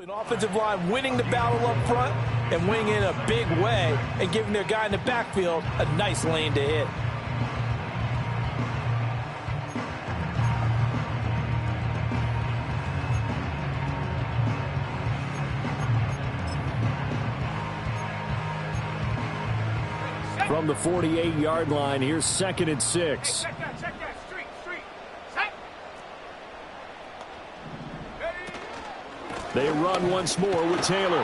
An offensive line winning the battle up front and winning in a big way and giving their guy in the backfield a nice lane to hit. From the 48-yard line, here's 2nd and 6. Check that. Street. They run once more with Taylor.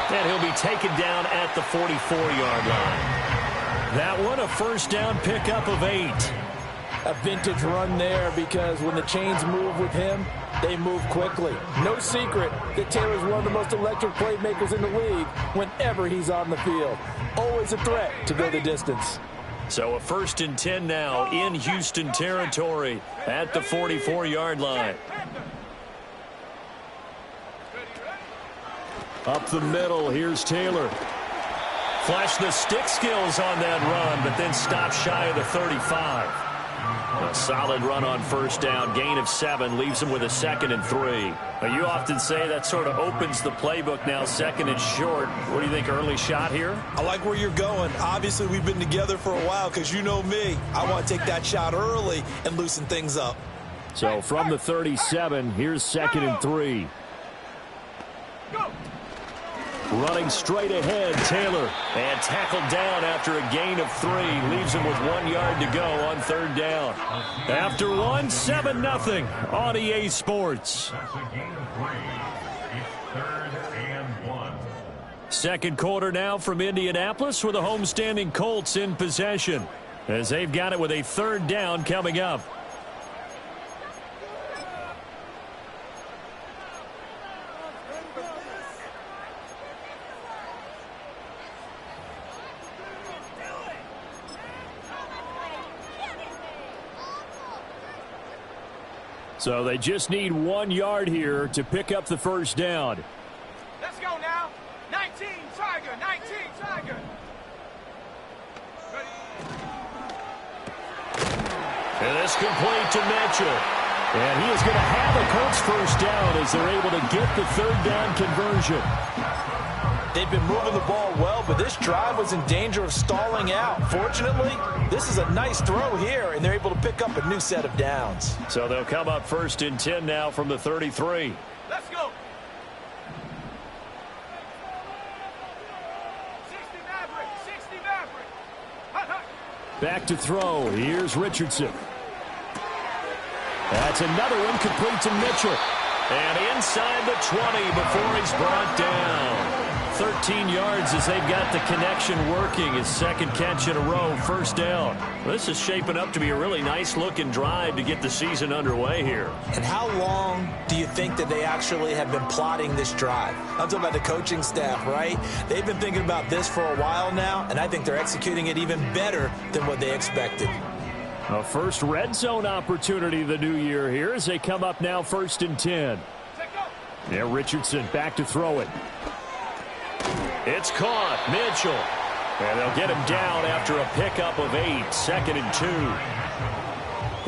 And he'll be taken down at the 44-yard line. That one, a first down pickup of 8. A vintage run there because when the chains move with him, they move quickly. No secret that Taylor's one of the most electric playmakers in the league whenever he's on the field. Always a threat to go the distance. So a 1st and 10 now in Houston territory at the 44-yard line. Up the middle, here's Taylor. Flash the stick skills on that run, but then stop shy of the 35. A solid run on first down, gain of 7, leaves him with a 2nd and 3. Now, you often say that sort of opens the playbook now, 2nd and short. What do you think, early shot here? I like where you're going. Obviously, we've been together for a while because you know me. I want to take that shot early and loosen things up. So from the 37, here's 2nd and 3. Go. Running straight ahead, Taylor. And tackled down after a gain of 3. Leaves him with 1 yard to go on 3rd down. After 1, 7-0 on EA Sports. Second quarter now from Indianapolis with the homestanding Colts in possession, as they've got it with a 3rd down coming up. So they just need 1 yard here to pick up the first down. Let's go now. 19, Tiger. 19, Tiger. And it's complete to Mitchell. And he is going to have a Colts first down as they're able to get the 3rd down conversion. They've been moving the ball well, but this drive was in danger of stalling out. Fortunately, this is a nice throw here, and they're able to pick up a new set of downs. So they'll come up 1st and 10 now from the 33. Let's go. 60 Maverick. 60 Maverick. Hut, hut. Back to throw. Here's Richardson. That's another one complete to Mitchell. And inside the 20 before he's brought down. 13 yards as they've got the connection working. His 2nd catch in a row, first down. This is shaping up to be a really nice-looking drive to get the season underway here. And how long do you think that they actually have been plotting this drive? I'm talking about the coaching staff, right? They've been thinking about this for a while now, and I think they're executing it even better than what they expected. A first red zone opportunity the new year here as they come up now 1st and 10. Yeah, Richardson back to throw it. It's caught. Mitchell. And they'll get him down after a pickup of 8. 2nd and 2.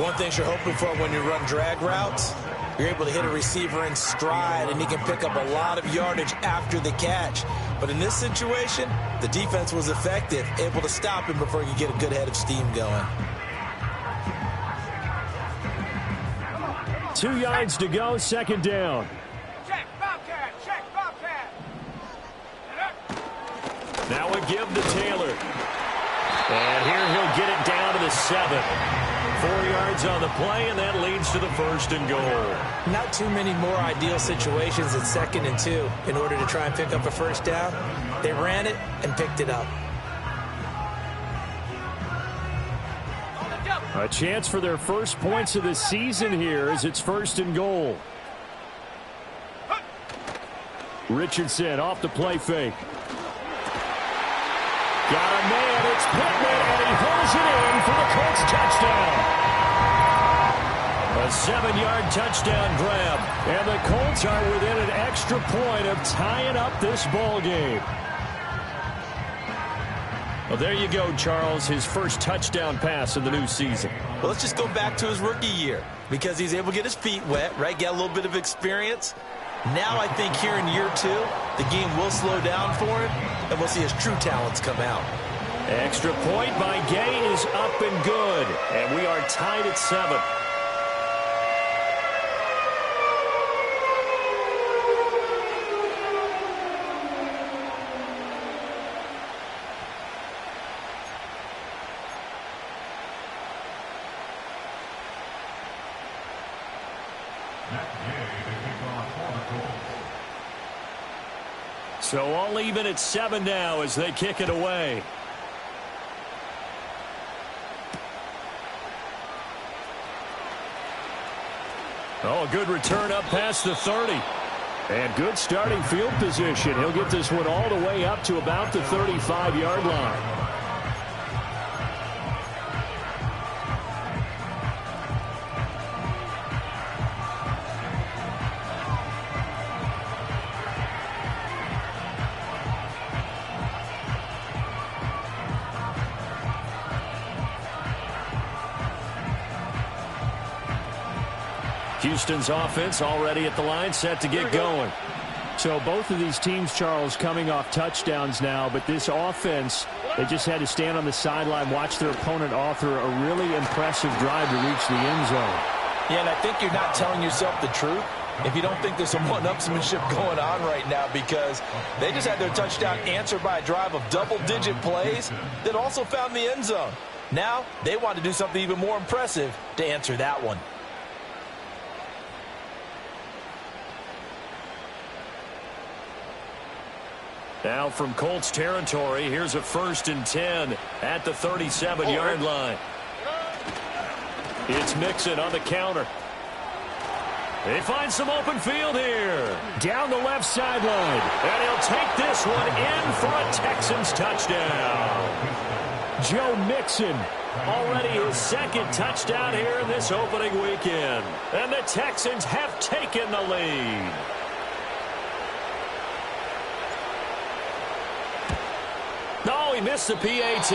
One thing you're hoping for when you run drag routes, you're able to hit a receiver in stride, and he can pick up a lot of yardage after the catch. But in this situation, the defense was effective, able to stop him before he could get a good head of steam going. 2 yards to go, 2nd down. Check, Bobcat. Check, Bobcat. Now a give to Taylor. And here he'll get it down to the 7. 4 yards on the play, and that leads to the 1st and goal. Not too many more ideal situations at 2nd and 2 in order to try and pick up a first down. They ran it and picked it up. A chance for their first points of the season here as it's 1st and goal. Richardson off the play fake. Got a man, it's Pittman, and he pulls it in for the Colts touchdown. A 7-yard touchdown grab, and the Colts are within an extra point of tying up this ball game. Well, there you go, Charles, his first touchdown pass of the new season. Well, let's just go back to his rookie year because he's able to get his feet wet, right, get a little bit of experience. Now I think here in year 2, the game will slow down for him, and we'll see his true talents come out. Extra point by Gay is up and good. And we are tied at 7. So all even at 7 now as they kick it away. Oh, a good return up past the 30. And good starting field position. He'll get this one all the way up to about the 35-yard line. Houston's offense already at the line, set to get going. So both of these teams, Charles, coming off touchdowns now, but this offense, they just had to stand on the sideline, watch their opponent author a really impressive drive to reach the end zone. Yeah, and I think you're not telling yourself the truth if you don't think there's some one-upsmanship going on right now, because they just had their touchdown answered by a drive of double-digit plays that also found the end zone. Now they want to do something even more impressive to answer that one. Now from Colts territory, here's a 1st and 10 at the 37-yard line. It's Mixon on the counter. They find some open field here. Down the left sideline. And he'll take this one in for a Texans touchdown. Joe Mixon, already his 2nd touchdown here in this opening weekend. And the Texans have taken the lead. No, he missed the PAT.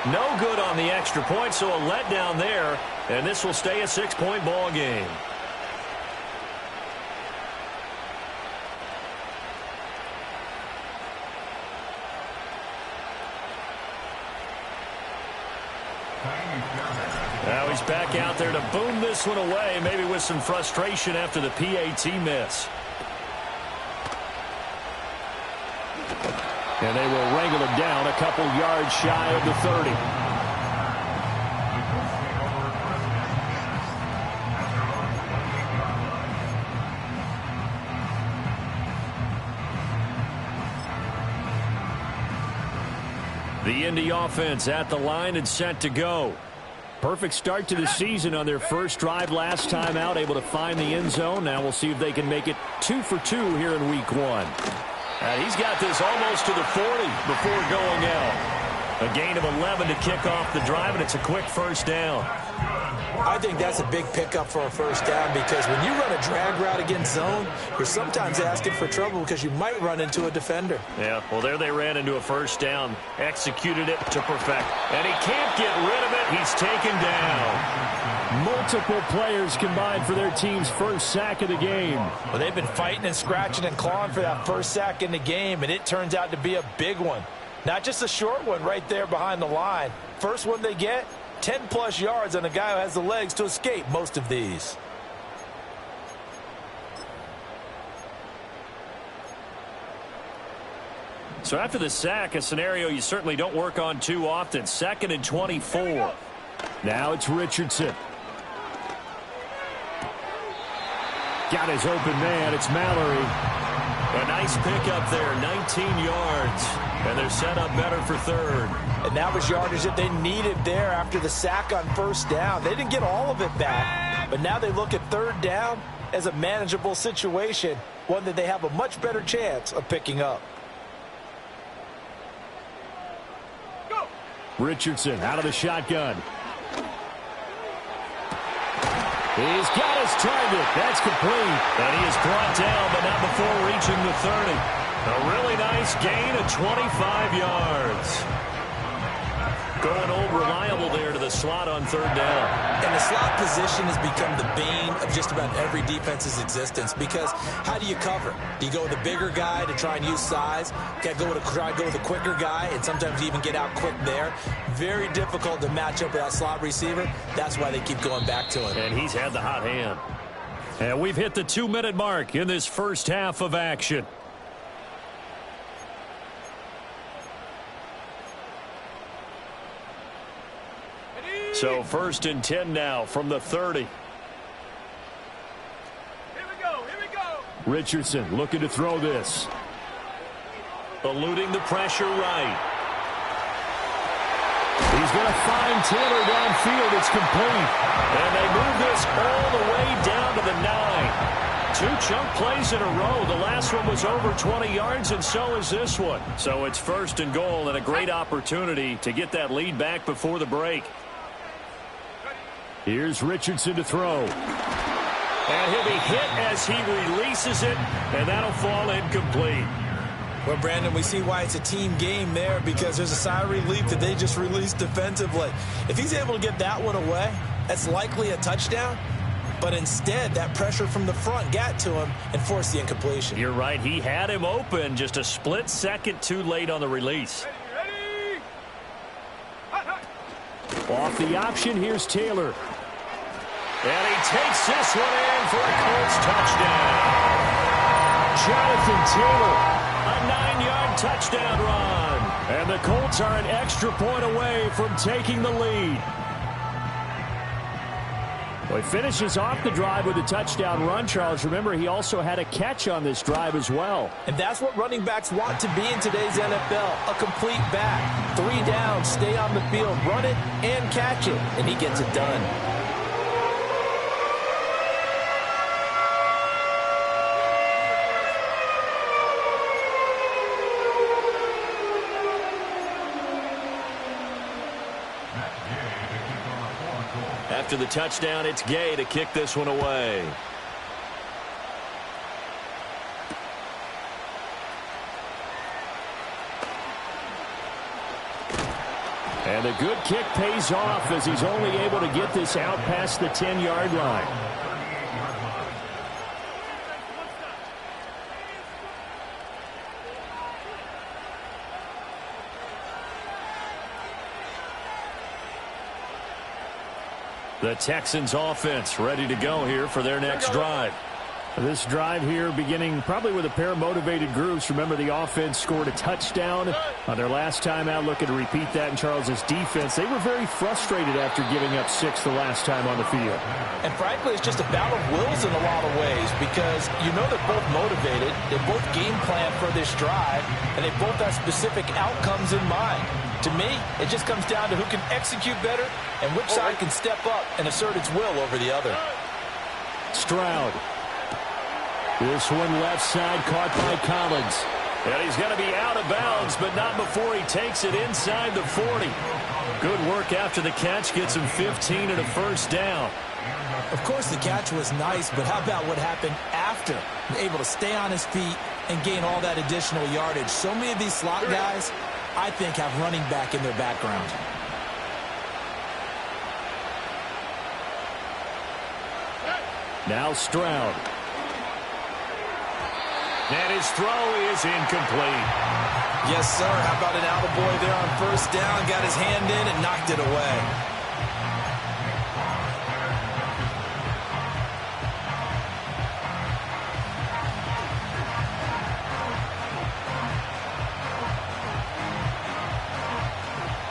No good on the extra point, so a letdown there. And this will stay a 6-point ball game. Now he's back out there to boom this one away, maybe with some frustration after the PAT miss. And they will wrangle him down a couple yards shy of the 30. The Indy offense at the line and set to go. Perfect start to the season on their first drive last time out, able to find the end zone. Now we'll see if they can make it 2 for 2 here in week 1. And he's got this almost to the 40 before going out. A gain of 11 to kick off the drive, and it's a quick 1st down. I think that's a big pickup for a 1st down, because when you run a drag route against zone, you're sometimes asking for trouble because you might run into a defender. Yeah, well, there they ran into a 1st down, executed it to perfect. And he can't get rid of it. He's taken down. Multiple players combined for their team's 1st sack of the game. Well, they've been fighting and scratching and clawing for that 1st sack in the game, and it turns out to be a big one. Not just a short one right there behind the line. First one they get, 10-plus yards on a guy who has the legs to escape most of these. So after the sack, a scenario you certainly don't work on too often. 2nd and 24. Now it's Richardson. Got his open man. It's Mallory. A nice pickup there, 19 yards. And they're set up better for 3rd. And that was yardage that they needed there after the sack on 1st down. They didn't get all of it back, but now they look at 3rd down as a manageable situation, one that they have a much better chance of picking up. Go. Richardson out of the shotgun. He's got his target. That's complete. And he is brought down, but not before reaching the 30. A really nice gain of 25 yards. Going old reliable there to the slot on third down. And the slot position has become the bane of just about every defense's existence because how do you cover? Do you go with a bigger guy to try and use size? Try to go with a quicker guy and sometimes even get out quick there. Very difficult to match up with that slot receiver. That's why they keep going back to him. And he's had the hot hand. And we've hit the 2-minute mark in this first half of action. So 1st and 10 now from the 30. Here we go. Here we go. Richardson looking to throw this. Eluding the pressure right. He's going to find Taylor downfield. It's complete. And they move this all the way down to the 9. 2 chunk plays in a row. The last one was over 20 yards, and so is this one. So it's 1st and goal and a great opportunity to get that lead back before the break. Here's Richardson to throw. And he'll be hit as he releases it, and that'll fall incomplete. Well, Brandon, we see why it's a team game there because there's a sigh of relief that they just released defensively. If he's able to get that one away, that's likely a touchdown. But instead, that pressure from the front got to him and forced the incompletion. You're right. He had him open just a split second too late on the release. Ready? Hot, hot. Off the option, here's Taylor. And he takes this one in for a Colts touchdown. Jonathan Taylor. A 9-yard touchdown run. And the Colts are an extra point away from taking the lead. Well, he finishes off the drive with a touchdown run, Charles. Remember, he also had a catch on this drive as well. And that's what running backs want to be in today's NFL, a complete back. 3 down, stay on the field, run it, and catch it. And he gets it done. After the touchdown, it's Gay to kick this one away. And a good kick pays off as he's only able to get this out past the 10-yard line. The Texans offense ready to go here for their next drive. This drive here beginning probably with a pair of motivated groups. Remember, the offense scored a touchdown on their last time out, looking to repeat that in Charles's defense. They were very frustrated after giving up 6 the last time on the field. And frankly, it's just a battle of wills in a lot of ways because you know they're both motivated, they both game plan for this drive, and they both have specific outcomes in mind. To me, it just comes down to who can execute better and which side can step up and assert its will over the other. Stroud. This one left side caught by Collins. And he's going to be out of bounds, but not before he takes it inside the 40. Good work after the catch. Gets him 15 and a first down. Of course, the catch was nice, but how about what happened after? Able to stay on his feet and gain all that additional yardage. So many of these slot guys, I think, have running back in their background. Now Stroud. And his throw is incomplete. Yes, sir. How about an attaboy there on first down? Got his hand in and knocked it away.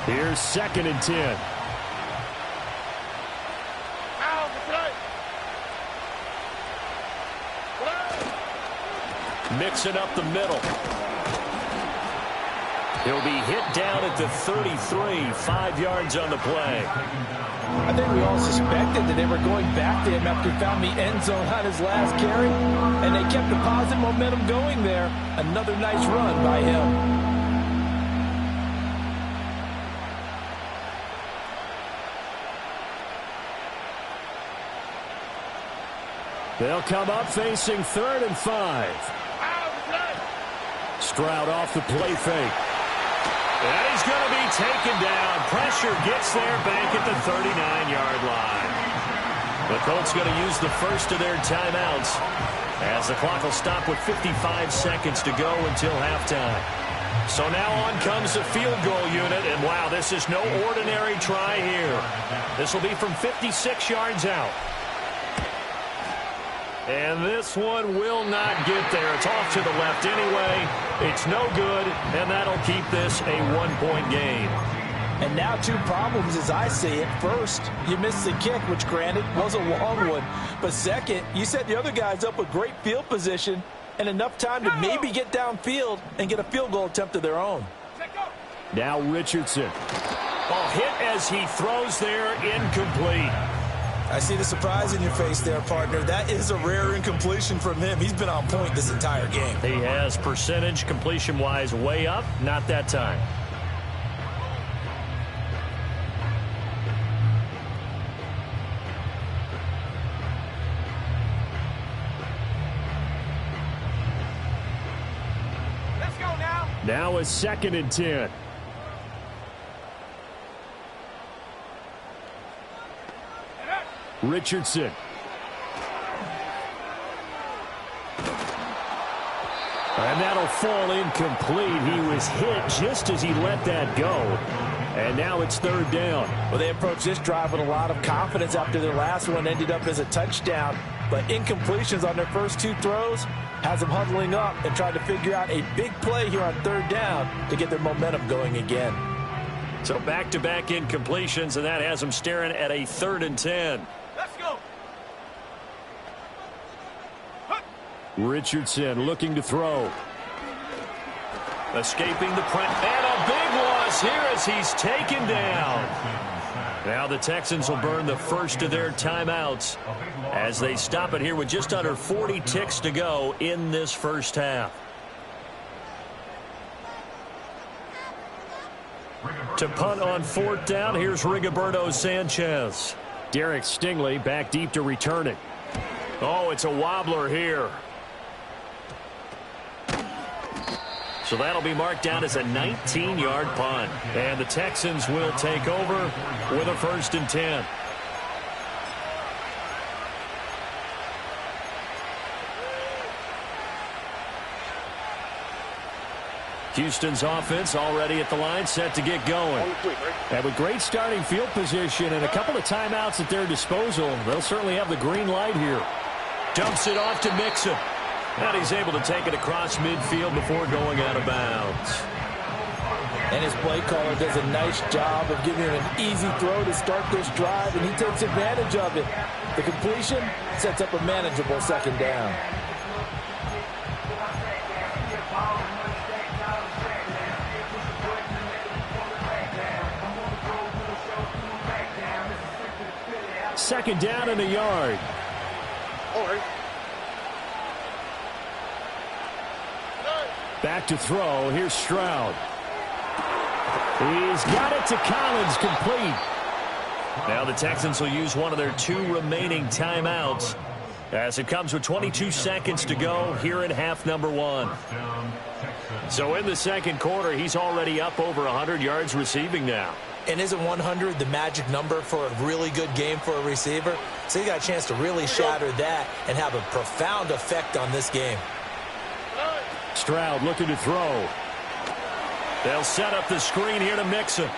Here's 2nd and 10. Mixing up the middle. He'll be hit down at the 33, 5 yards on the play. I think we all suspected that they were going back to him after he found the end zone on his last carry, and they kept the positive momentum going there. Another nice run by him. They'll come up facing 3rd and 5. Stroud off the play fake. And he's going to be taken down. Pressure gets there back at the 39-yard line. The Colts going to use the first of their timeouts as the clock will stop with 55 seconds to go until halftime. So now on comes the field goal unit, and wow, this is no ordinary try here. This will be from 56 yards out. And this one will not get there. It's off to the left anyway. It's no good, and that'll keep this a one-point game. And now two problems as I see it. First, you missed the kick, which granted was a long one. But second, you set the other guys up with great field position and enough time to maybe get downfield and get a field goal attempt of their own. Now Richardson. Oh, hit as he throws there, incomplete. I see the surprise in your face there, partner. That is a rare incompletion from him. He's been on point this entire game. He has percentage completion-wise way up, not that time. Let's go now. Now a 2nd and 10. Richardson. And that'll fall incomplete. He was hit just as he let that go. And now it's 3rd down. Well, they approached this drive with a lot of confidence after their last one ended up as a touchdown. But incompletions on their first two throws has them huddling up and trying to figure out a big play here on 3rd down to get their momentum going again. So back-to-back incompletions, and that has them staring at a 3rd and 10. Let's go. Richardson looking to throw. Escaping the press. And a big loss here as he's taken down. Now the Texans will burn the first of their timeouts as they stop it here with just under 40 ticks to go in this first half. To punt on 4th down, here's Rigoberto Sanchez. Derek Stingley back deep to return it. Oh, it's a wobbler here. So that'll be marked down as a 19-yard punt. And the Texans will take over with a 1st and 10. Houston's offense already at the line, set to get going. And with great starting field position and a couple of timeouts at their disposal, they'll certainly have the green light here. Dumps it off to Mixon. And he's able to take it across midfield before going out of bounds. And his play caller does a nice job of giving him an easy throw to start this drive, and he takes advantage of it. The completion sets up a manageable 2nd down. Second down in the yard. Back to throw. Here's Stroud. He's got it to Collins, complete. Now the Texans will use one of their 2 remaining timeouts as it comes with 22 seconds to go here in half number 1. So in the 2nd quarter, he's already up over 100 yards receiving now. And isn't 100 the magic number for a really good game for a receiver? So you got a chance to really shatter that and have a profound effect on this game. Stroud looking to throw. They'll set up the screen here to Mixon.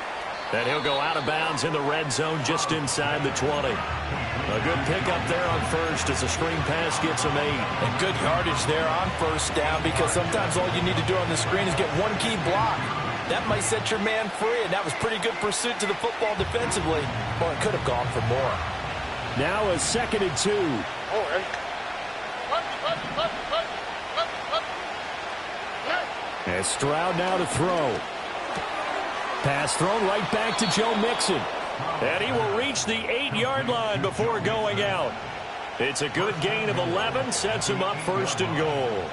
Then he'll go out of bounds in the red zone just inside the 20. A good pickup there on 1st as the screen pass gets him 8. And good yardage there on 1st down, because sometimes all you need to do on the screen is get one key block. That might set your man free, and that was pretty good pursuit to the football defensively. Or it could have gone for more. Now a 2nd and 2. And Stroud now to throw. Pass thrown right back to Joe Mixon. And he will reach the 8-yard line before going out. It's a good gain of 11, sets him up 1st and goal.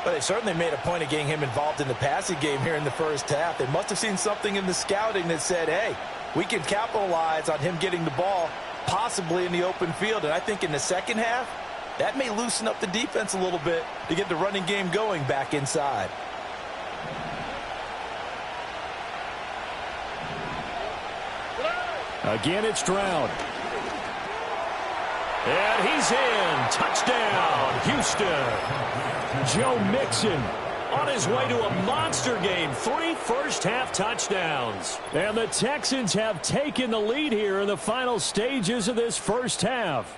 But they certainly made a point of getting him involved in the passing game here in the first half. They must have seen something in the scouting that said, hey, we can capitalize on him getting the ball possibly in the open field. And I think in the second half, that may loosen up the defense a little bit to get the running game going back inside. Again, it's Stroud. And he's in. Touchdown, Houston. Joe Mixon on his way to a monster game. 3 first-half touchdowns. And the Texans have taken the lead here in the final stages of this first half.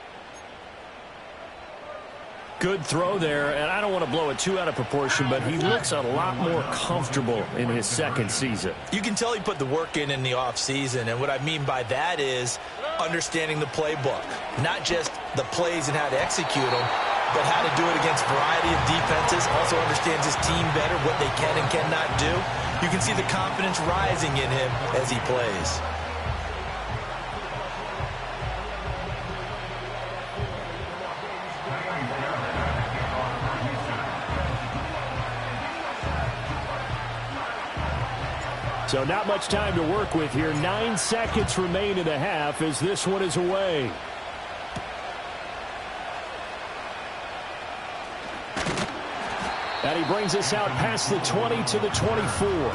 Good throw there, and I don't want to blow it too out of proportion, but he looks a lot more comfortable in his second season. You can tell he put the work in the offseason, and what I mean by that is understanding the playbook. Not just the plays and how to execute them, but how to do it against a variety of defenses. Also understands his team better, what they can and cannot do. You can see the confidence rising in him as he plays. So not much time to work with here. 9 seconds remain in the half as this one is away. And he brings us out past the 20 to the 24.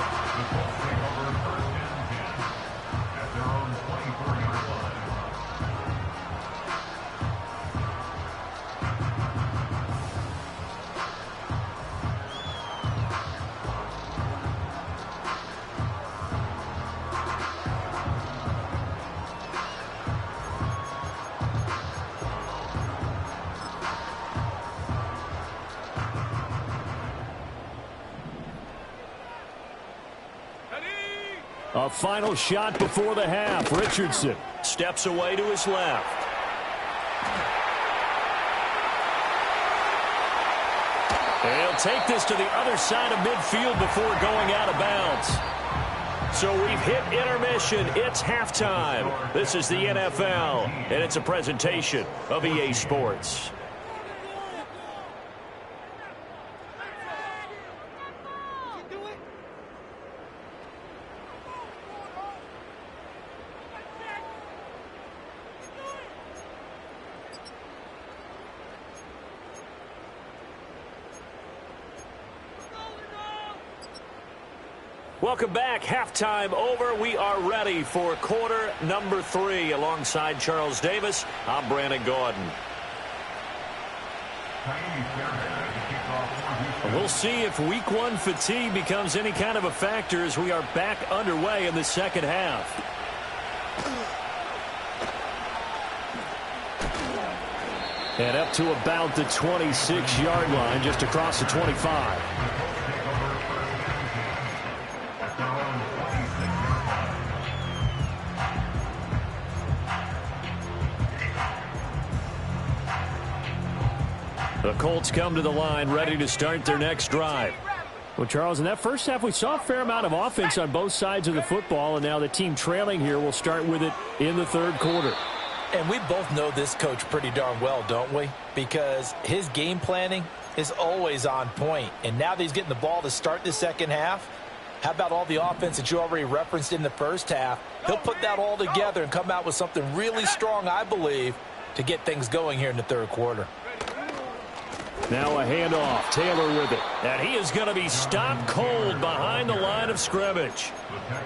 A final shot before the half. Richardson steps away to his left. He'll take this to the other side of midfield before going out of bounds. So we've hit intermission. It's halftime. This is the NFL, and it's a presentation of EA Sports. Welcome back. Halftime over. We are ready for quarter number 3. Alongside Charles Davis, I'm Brandon Gordon. We'll see if week 1 fatigue becomes any kind of a factor as we are back underway in the second half. And up to about the 26-yard line, just across the 25. The Colts come to the line, ready to start their next drive. Well, Charles, in that first half, we saw a fair amount of offense on both sides of the football, and now the team trailing here will start with it in the third quarter. And we both know this coach pretty darn well, don't we? Because his game planning is always on point. And now that he's getting the ball to start the second half, how about all the offense that you already referenced in the first half? He'll put that all together and come out with something really strong, I believe, to get things going here in the third quarter. Now a handoff. Taylor with it. And he is going to be stopped cold behind the line of scrimmage.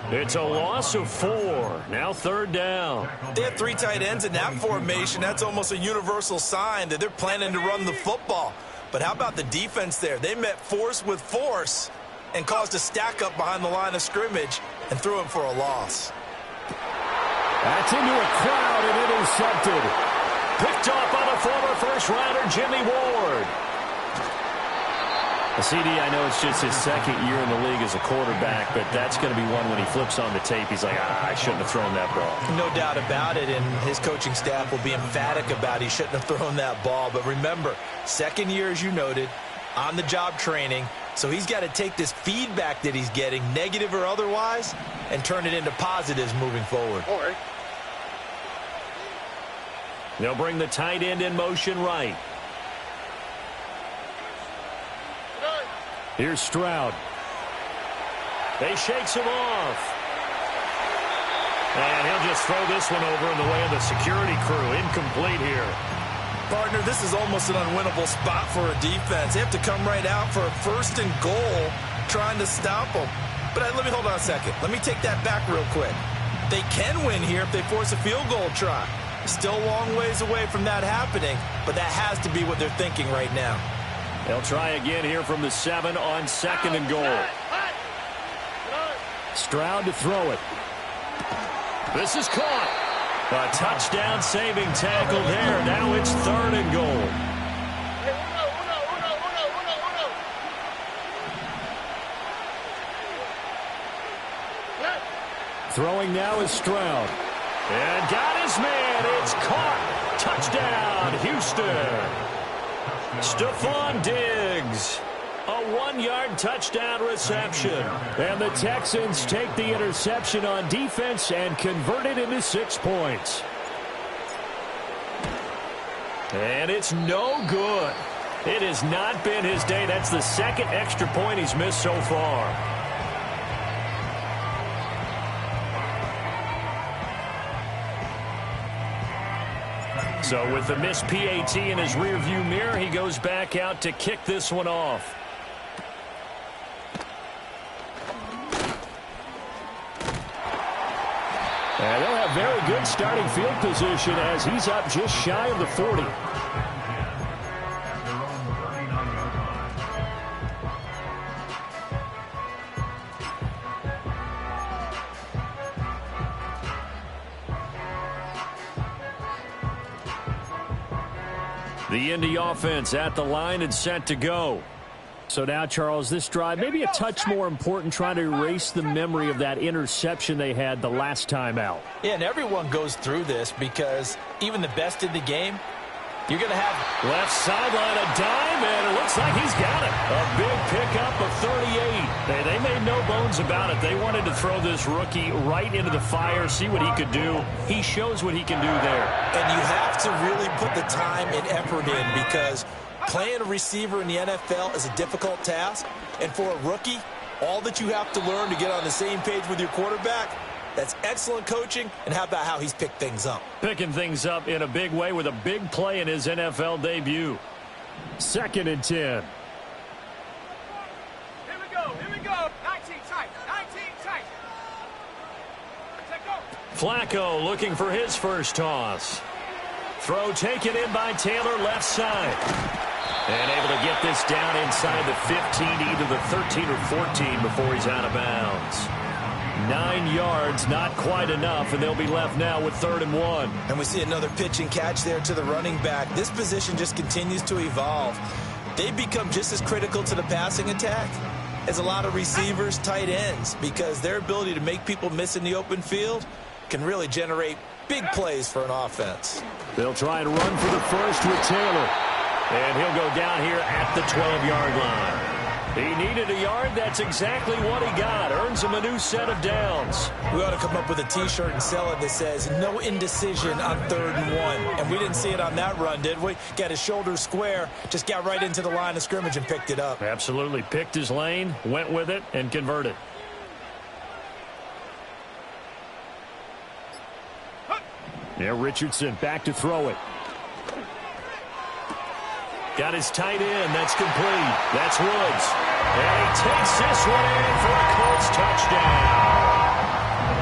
It's a loss of 4. Now third down. They have 3 tight ends in that formation. That's almost a universal sign that they're planning to run the football. But how about the defense there? They met force with force and caused a stack up behind the line of scrimmage and threw him for a loss. That's into a crowd and intercepted. Picked off by the former first-rounder Jimmy Ward. CD, I know it's just his second year in the league as a quarterback, but that's going to be one when he flips on the tape. He's like, I shouldn't have thrown that ball. No doubt about it, and his coaching staff will be emphatic about he shouldn't have thrown that ball. But remember, second year, as you noted, on-the-job training, so he's got to take this feedback that he's getting, negative or otherwise, and turn it into positives moving forward. All right. They'll bring the tight end in motion right. Here's Stroud. They shakes him off. And he'll just throw this one over in the way of the security crew. Incomplete here. Partner, this is almost an unwinnable spot for a defense. They have to come right out for a 1st and goal trying to stop them. But let me hold on a second. Let me take that back real quick. They can win here if they force a field goal try. Still a long ways away from that happening, but that has to be what they're thinking right now. They'll try again here from the 7 on 2nd and goal. Stroud to throw it. This is caught. A touchdown saving tackle there. Now it's 3rd and goal. Throwing now is Stroud. And got his man. It's caught. Touchdown, Houston. Stephon Diggs. A 1-yard touchdown reception. And the Texans take the interception on defense and convert it into 6 points. And it's no good. It has not been his day. That's the 2nd extra point he's missed so far. So with the missed PAT in his rearview mirror, he goes back out to kick this one off. And they'll have very good starting field position as he's up just shy of the 40. The Indy offense at the line and set to go. So now, Charles, this drive maybe a touch more important, trying to erase the memory of that interception they had the last time out. Yeah, and everyone goes through this because even the best in the game, you're going to have left sideline a dime, and it looks like he's got it. A big pickup of 38. They made no bones about it. They wanted to throw this rookie right into the fire, see what he could do. He shows what he can do there. And you have to really put the time and effort in because playing a receiver in the NFL is a difficult task. And for a rookie, all that you have to learn to get on the same page with your quarterback, that's excellent coaching. And how about how he's picked things up? Picking things up in a big way with a big play in his NFL debut. 2nd and 10. Here we go. 19 tight. Take go. Flacco looking for his first toss. Throw taken in by Taylor, left side. And able to get this down inside the 15 to either the 13 or 14 before he's out of bounds. 9 yards, not quite enough, and they'll be left now with 3rd and 1. And we see another pitch and catch there to the running back. This position just continues to evolve. They've become just as critical to the passing attack as a lot of receivers, tight ends, because their ability to make people miss in the open field can really generate big plays for an offense. They'll try and run for the first with Taylor. And he'll go down here at the 12-yard line. He needed a yard. That's exactly what he got. Earns him a new set of downs. We ought to come up with a T-shirt and sell it that says, no indecision on 3rd and 1. And we didn't see it on that run, did we? Got his shoulders square, just got right into the line of scrimmage and picked it up. Absolutely. Picked his lane, went with it, and converted. Yeah, Richardson back to throw it. Got his tight end. That's complete. That's Woods. And he takes this one in for a Colts touchdown.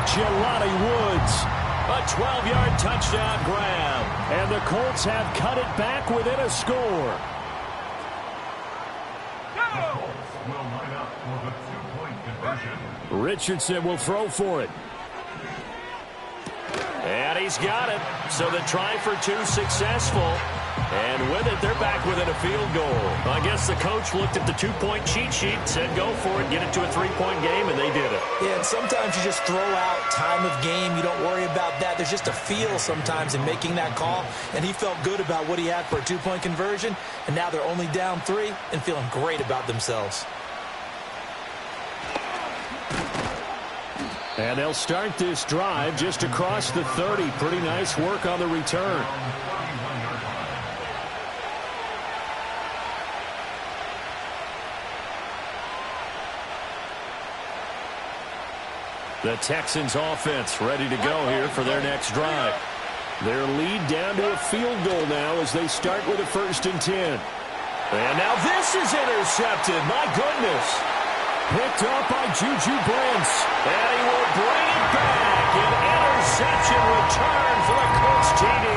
Jelani Woods. A 12-yard touchdown grab. And the Colts have cut it back within a score. Richardson will throw for it. And he's got it. So the try for 2 successful. And with it, they're back within a field goal. I guess the coach looked at the 2-point cheat sheet, said go for it, get it to a 3-point game, and they did it. Yeah, and sometimes you just throw out time of game. You don't worry about that. There's just a feel sometimes in making that call, and he felt good about what he had for a 2-point conversion, and now they're only down 3 and feeling great about themselves. And they'll start this drive just across the 30. Pretty nice work on the return. The Texans offense ready to go here for their next drive. Their lead down to a field goal now as they start with a 1st and 10. And now this is intercepted. My goodness. Picked up by Juju Brents. And he will bring it back. An interception return for a Colts TD.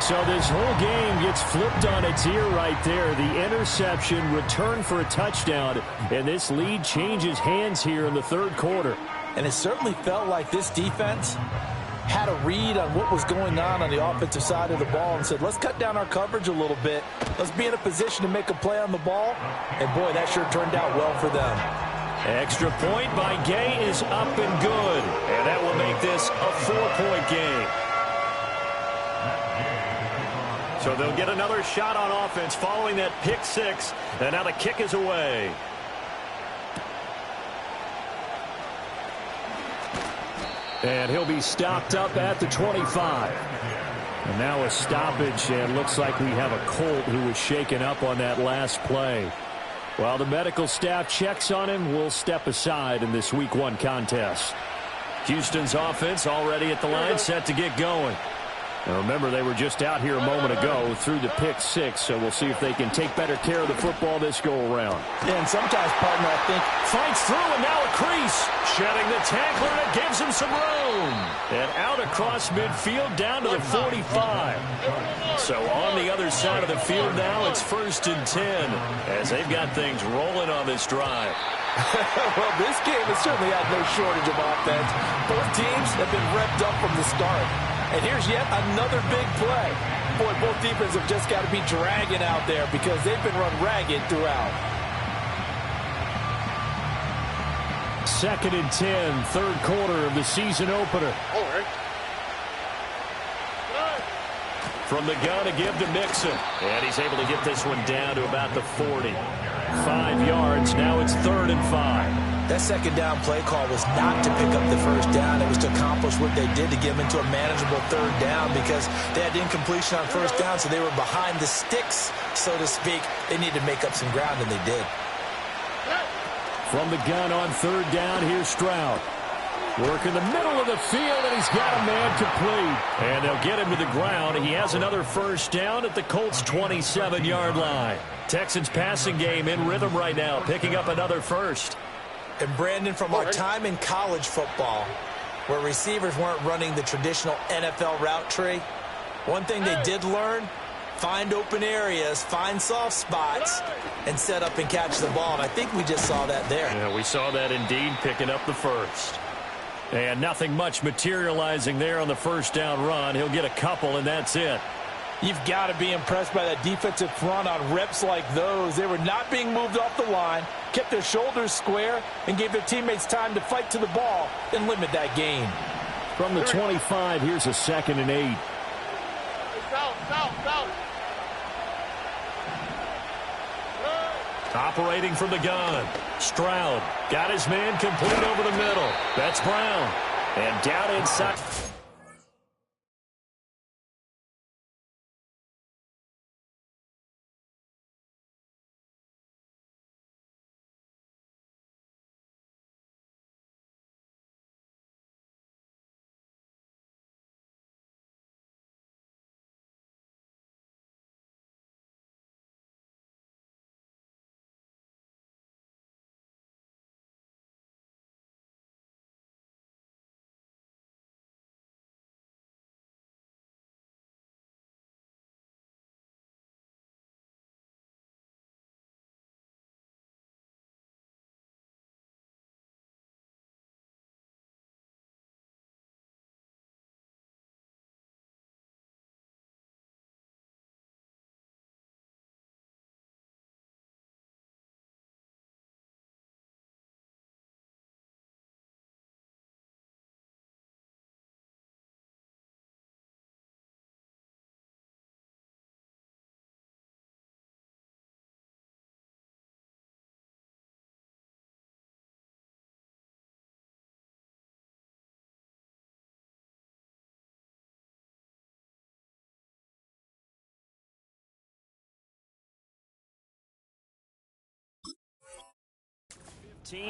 So this whole game gets flipped on its ear right there. The interception, return for a touchdown, and this lead changes hands here in the third quarter. And it certainly felt like this defense had a read on what was going on the offensive side of the ball and said, let's cut down our coverage a little bit. Let's be in a position to make a play on the ball. And, boy, that sure turned out well for them. Extra point by Gay is up and good. And that will make this a 4-point game. So they'll get another shot on offense following that pick six. And now the kick is away. And he'll be stopped up at the 25. And now a stoppage, and looks like we have a Colt who was shaken up on that last play. While the medical staff checks on him, we'll step aside in this Week 1 contest. Houston's offense already at the line, set to get going. Now remember, they were just out here a moment ago through the pick six, so we'll see if they can take better care of the football this go-around. Yeah, and sometimes, partner, I think, fights through and now a crease. Shedding the tackler, and it gives him some room. And out across midfield down to the 45. So on the other side of the field now, it's 1st and 10 as they've got things rolling on this drive. Well, this game has certainly had no shortage of offense. Both teams have been revved up from the start. And here's yet another big play. Boy, both defenses have just got to be dragging out there because they've been run ragged throughout. 2nd and 10, third quarter of the season opener. From the gun to give to Mixon. And he's able to get this one down to about the 40. 5 yards. Now it's 3rd and 5. That second down play call was not to pick up the first down. It was to accomplish what they did to get them into a manageable third down because they had incompletion on first down, so they were behind the sticks, so to speak. They needed to make up some ground, and they did. From the gun on 3rd down, here's Stroud. Work in the middle of the field, and he's got a man complete. And they'll get him to the ground. He has another first down at the Colts' 27-yard line. Texans passing game in rhythm right now, picking up another first. And, Brandon, from our time in college football, where receivers weren't running the traditional NFL route tree, one thing they did learn, find open areas, find soft spots, and set up and catch the ball. And I think we just saw that there. Yeah, we saw that indeed, picking up the first. And nothing much materializing there on the first down run. He'll get a couple, and that's it. You've got to be impressed by that defensive front on reps like those. They were not being moved off the line, kept their shoulders square, and gave their teammates time to fight to the ball and limit that gain. From the 25, here's a 2nd and 8. Operating from the gun. Stroud got his man complete over the middle. That's Brown. And down inside.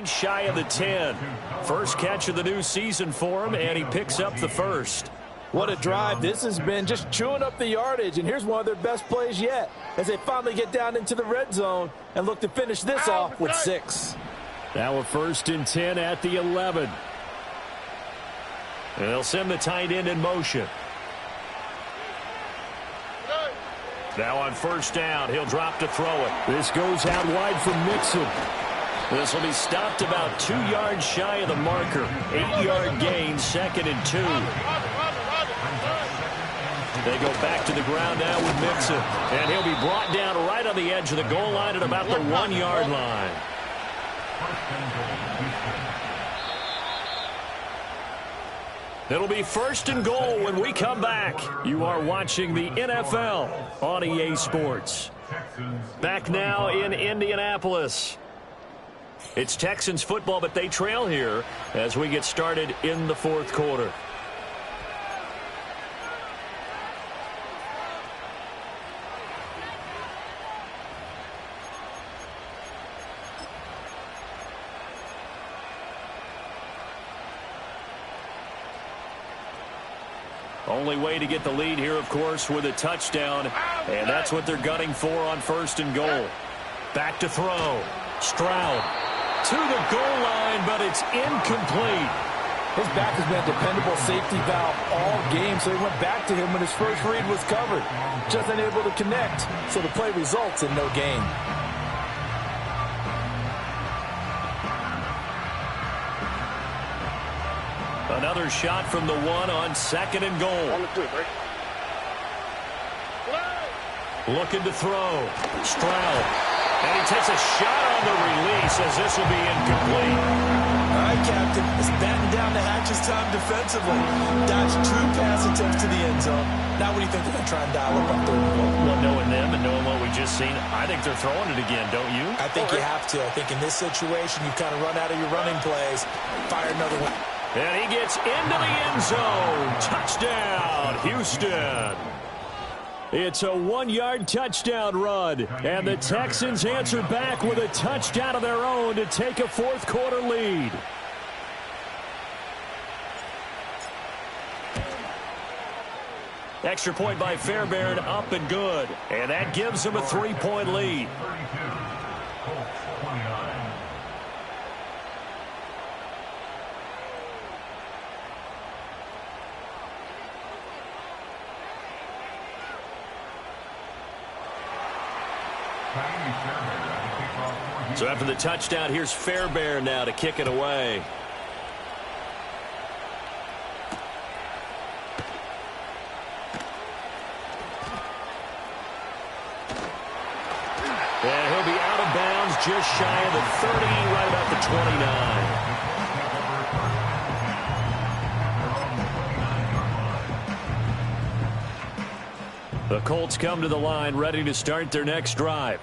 Shy of the 10. First catch of the new season for him, and he picks up the first. What a drive this has been, just chewing up the yardage. And here's one of their best plays yet as they finally get down into the red zone and look to finish this off with 6. Now a 1st and 10 at the 11. And they'll send the tight end in motion. Now on 1st down, he'll drop to throw it. This goes out wide for Mixon. This will be stopped about 2 yards shy of the marker. 8-yard gain, 2nd and 2. They go back to the ground now with Mixon. And he'll be brought down right on the edge of the goal line at about the 1-yard line. It'll be 1st and goal when we come back. You are watching the NFL on EA Sports. Back now in Indianapolis. It's Texans football, but they trail here as we get started in the 4th quarter. Only way to get the lead here, of course, with a touchdown, and that's what they're gunning for on 1st and goal. Back to throw. Stroud to the goal line, but it's incomplete. His back has been a dependable safety valve all game, so he went back to him when his first read was covered. Just unable to connect, so the play results in no gain. Another shot from the 1 on 2nd and goal. Looking to throw. Stroud. And he takes a shot on the release as this will be incomplete. All right, Captain. It's batting down the hatches time defensively. Dodged 2 pass attempts to the end zone. Now what do you think they're going to try and dial up on 3rd and goal? Well, knowing them and knowing what we just seen, I think they're throwing it again, don't you? I think you have to. I think in this situation, you kind of run out of your running plays, fire another one. And he gets into the end zone. Touchdown, Houston. It's a 1-yard touchdown run. And the Texans answer back with a touchdown of their own to take a 4th quarter lead. Extra point by Fairbairn, up and good. And that gives them a 3-point lead. So after the touchdown, here's Fairbairn now to kick it away. And he'll be out of bounds just shy of the 30, right about the 29. The Colts come to the line ready to start their next drive.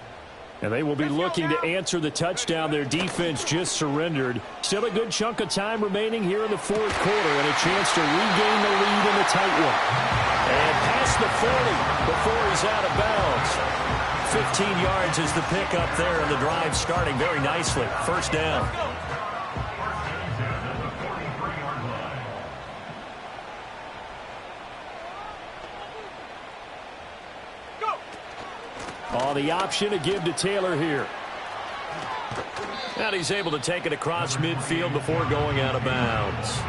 And they will be looking to answer the touchdown their defense just surrendered. Still a good chunk of time remaining here in the 4th quarter and a chance to regain the lead in the tight one. And past the 40 before he's out of bounds. 15 yards is the pickup there, and the drive starting very nicely. 1st down. Oh, the option to give to Taylor here. And he's able to take it across midfield before going out of bounds.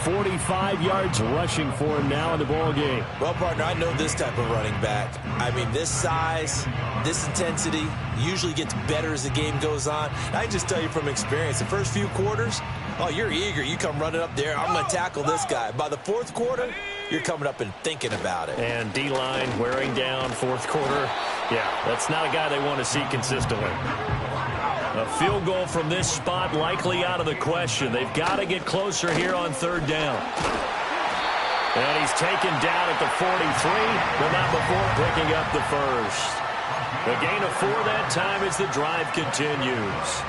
45 yards rushing for him now in the ball game. Well, partner, I know this type of running back. I mean, this size, this intensity usually gets better as the game goes on. I can just tell you from experience, the first few quarters, oh, you're eager. You come running up there, I'm going to tackle this guy. By the 4th quarter, you're coming up and thinking about it. And D-line wearing down 4th quarter. Yeah, that's not a guy they want to see consistently. A field goal from this spot likely out of the question. They've got to get closer here on 3rd down. And he's taken down at the 43, but not before picking up the first. The gain of 4 that time as the drive continues.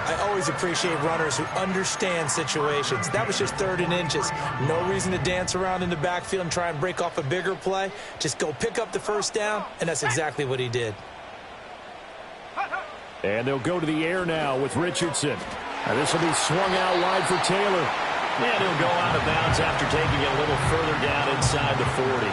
I always appreciate runners who understand situations. That was just 3rd and inches. No reason to dance around in the backfield and try and break off a bigger play. Just go pick up the 1st down, and that's exactly what he did. And they'll go to the air now with Richardson. Now this will be swung out wide for Taylor. And he'll go out of bounds after taking it a little further down inside the 40.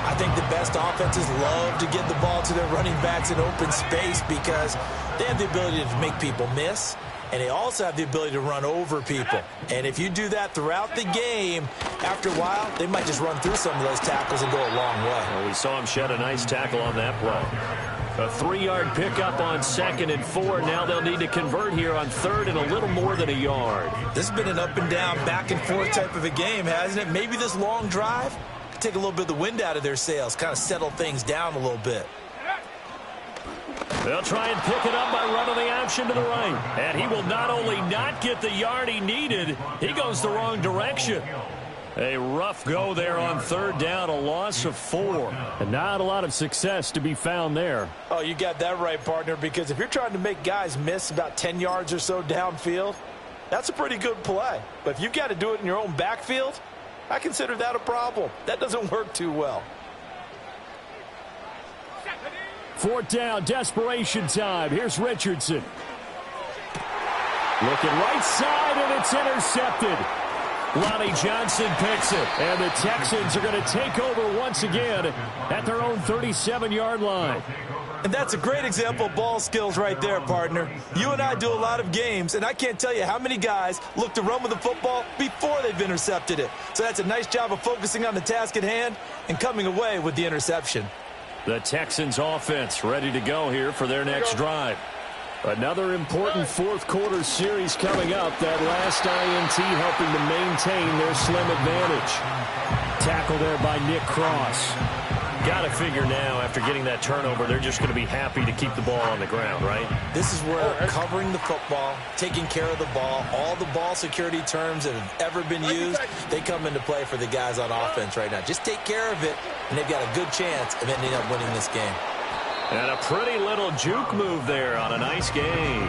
I think the best offenses love to get the ball to their running backs in open space because they have the ability to make people miss, and they also have the ability to run over people. And if you do that throughout the game, after a while, they might just run through some of those tackles and go a long way. Well, we saw him shed a nice tackle on that play. A 3-yard pickup on 2nd and 4. Now they'll need to convert here on 3rd and a little more than a yard. This has been an up and down, back and forth type of a game, hasn't it? Maybe this long drive could take a little bit of the wind out of their sails, kind of settle things down a little bit. They'll try and pick it up by running the option to the right. And he will not only not get the yard he needed, he goes the wrong direction. A rough go there on 3rd down, a loss of 4. And not a lot of success to be found there. Oh, you got that right, partner, because if you're trying to make guys miss about 10 yards or so downfield, that's a pretty good play. But if you've got to do it in your own backfield, I consider that a problem. That doesn't work too well. 4th down, desperation time. Here's Richardson. Looking right side, and it's intercepted. Lonnie Johnson picks it. And the Texans are going to take over once again at their own 37-yard line. And that's a great example of ball skills right there, partner. You and I do a lot of games, and I can't tell you how many guys look to run with the football before they've intercepted it. So that's a nice job of focusing on the task at hand and coming away with the interception. The Texans offense ready to go here for their next drive. Another important fourth-quarter series coming up. That last INT helping to maintain their slim advantage. Tackle there by Nick Cross. Got to figure now, after getting that turnover, they're just going to be happy to keep the ball on the ground, right? This is where covering the football, taking care of the ball, all the ball security terms that have ever been used, they come into play for the guys on offense right now. Just take care of it, and they've got a good chance of ending up winning this game. And a pretty little juke move there on a nice game.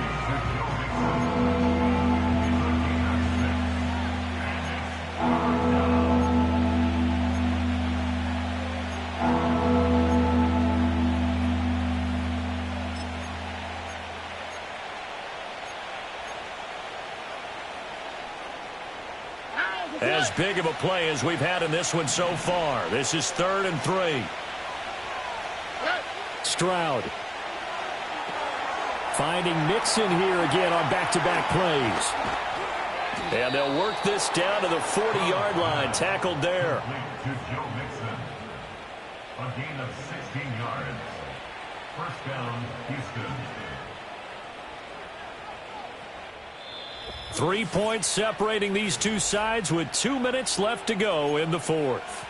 As big of a play as we've had in this one so far. This is 3rd and 3. Stroud. Finding Mixon here again on back-to-back plays. And they'll work this down to the 40-yard line. Tackled there. A gain of 16 yards. First down, Houston. 3 points separating these two sides with 2 minutes left to go in the 4th.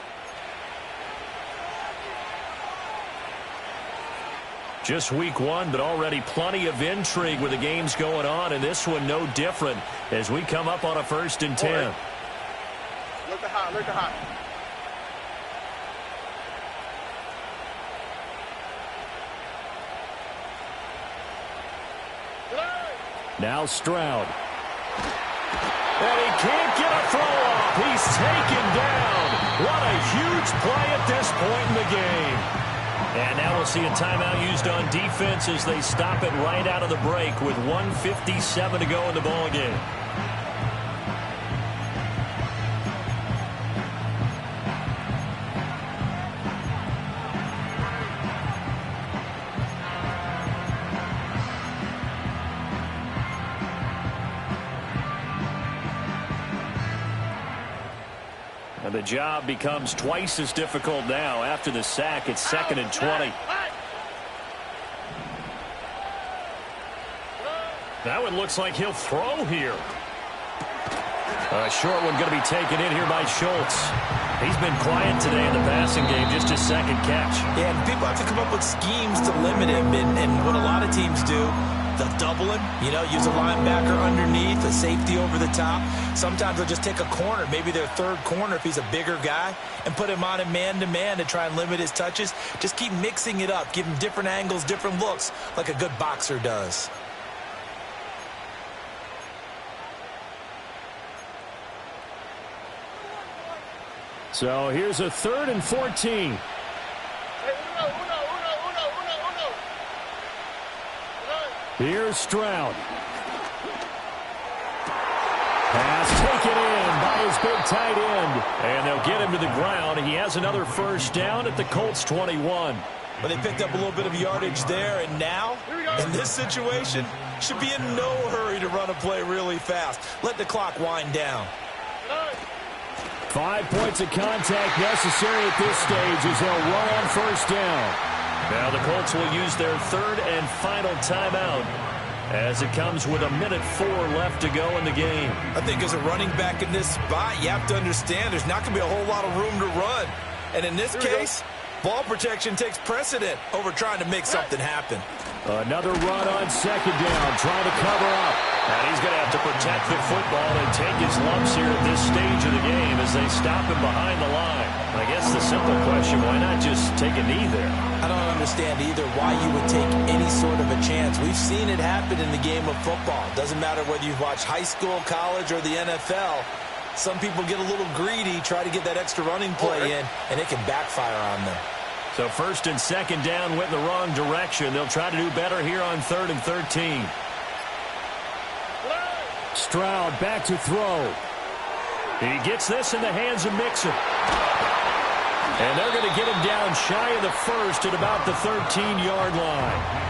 Just week 1, but already plenty of intrigue with the games going on, and this one no different as we come up on a 1st and 10. Look at hot, look at hot. Now Stroud. And he can't get a throw off. He's taken down. What a huge play at this point in the game. And now we'll see a timeout used on defense as they stop it right out of the break with 1:57 to go in the ball game. And the job becomes twice as difficult now after the sack. It's 2nd and 20. That one looks like he'll throw here. A short one going to be taken in here by Schultz. He's been quiet today in the passing game, just his 2nd catch. Yeah, and people have to come up with schemes to limit him, and what a lot of teams do, they'll double him, use a linebacker underneath, a safety over the top. Sometimes they'll just take a corner, maybe their 3rd corner if he's a bigger guy, and put him on a man-to-man to try and limit his touches. Just keep mixing it up, give him different angles, different looks, like a good boxer does. So here's a 3rd and 14. Here's Stroud. Pass taken in by his big tight end. And they'll get him to the ground. He has another first down at the Colts 21. But they picked up a little bit of yardage there, and now, in this situation, should be in no hurry to run a play really fast. Let the clock wind down. 5 points of contact necessary at this stage as they'll run on first down. Now the Colts will use their third and final timeout as it comes with 1:04 left to go in the game. I think as a running back in this spot, you have to understand there's not going to be a whole lot of room to run. And in this case, ball protection takes precedent over trying to make something happen. Another run on second down, trying to cover up. And he's going to have to protect the football and take his lumps here at this stage of the game as they stop him behind the line. I guess the simple question, why not just take a knee there? I don't understand either why you would take any sort of a chance. We've seen it happen in the game of football. Doesn't matter whether you've watched high school, college, or the NFL. Some people get a little greedy, try to get that extra running play in, and it can backfire on them. So first and second down went in the wrong direction. They'll try to do better here on 3rd and 13. Stroud back to throw. He gets this in the hands of Mixon. And they're going to get him down shy of the first at about the 13-yard line.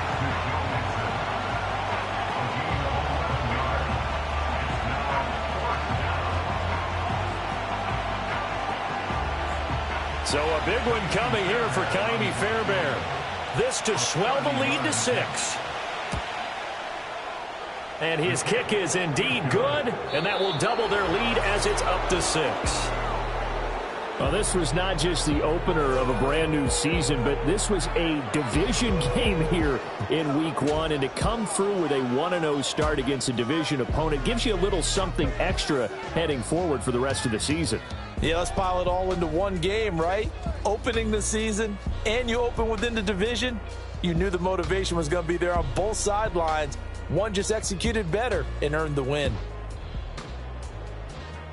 So a big one coming here for Ka'imi Fairbairn. This to swell the lead to 6. And his kick is indeed good, and that will double their lead as it's up to 6. Well, this was not just the opener of a brand new season, but this was a division game here in week 1. And to come through with a 1-0 start against a division opponent gives you a little something extra heading forward for the rest of the season. Yeah, let's pile it all into one game, right? Opening the season, and you open within the division. You knew the motivation was going to be there on both sidelines. One just executed better and earned the win.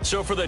So for the